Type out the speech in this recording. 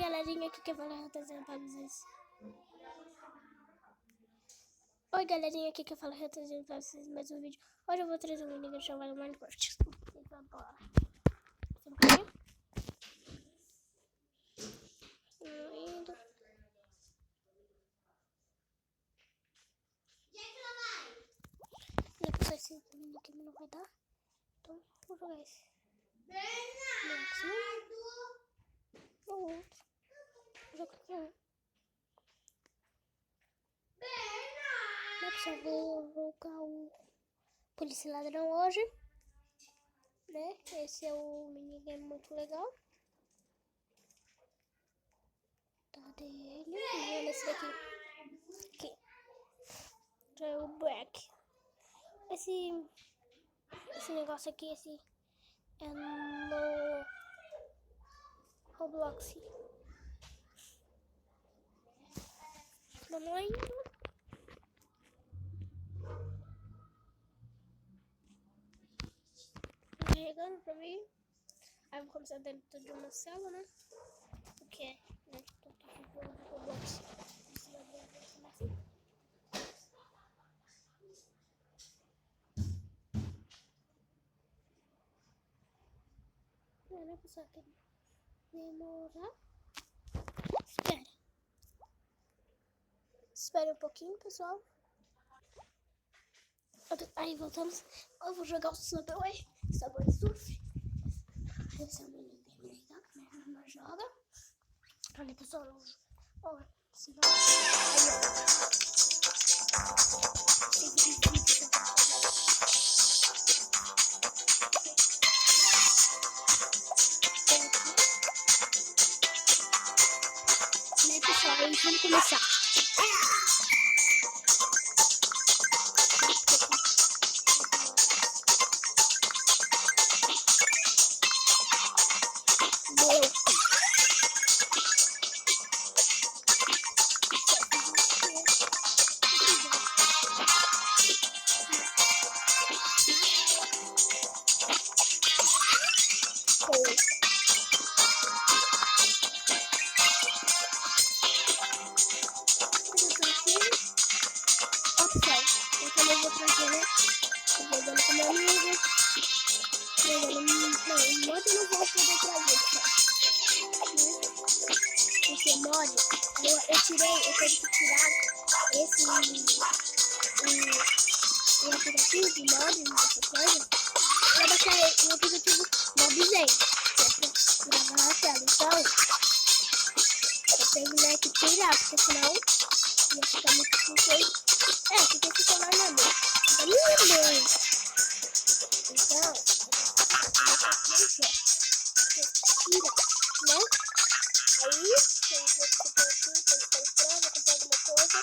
Galerinha, aqui que eu falo trazendo pra vocês. Oi galerinha, aqui que eu falo trazendo pra vocês mais um vídeo. Hoje eu vou trazer um vídeo chamado Minecraft. Bora. Indo. Não é pra esse mini aqui não vai dar. Então vou jogar esse. O outro. Jogar. Eu vou jogar o Polícia Ladrão hoje, né? Esse é o minigame muito legal. Tá dele. Olha esse daqui. Aqui. Já é o Black. Esse negócio aqui, esse é no Roblox. Vamos indo. Carregando pra mim. Aí vou começar dentro de uma cela, né? Porque é, né? Tô aqui com o Roblox. Né, pessoal? Que demorar. Espere um pouquinho, pessoal. Aí voltamos. Eu vou jogar o Subway. Subway Surf. Esse é o minigame legal que minha irmã joga. Olha, pessoal. Olha, se não. Né, pessoal? Aí vamos começar. Eu tive que tirar esse o aplicativo de mods, essa coisa, pra baixar o aplicativo Mobzen, que é pra gravar na tela. Então, eu tenho, né, que tirar, porque senão ia ficar muito difícil. Fica esse celular na mão. Da minha mãe. Então, tira, né? Aí, eu vou comprar aqui, vou comprar alguma coisa.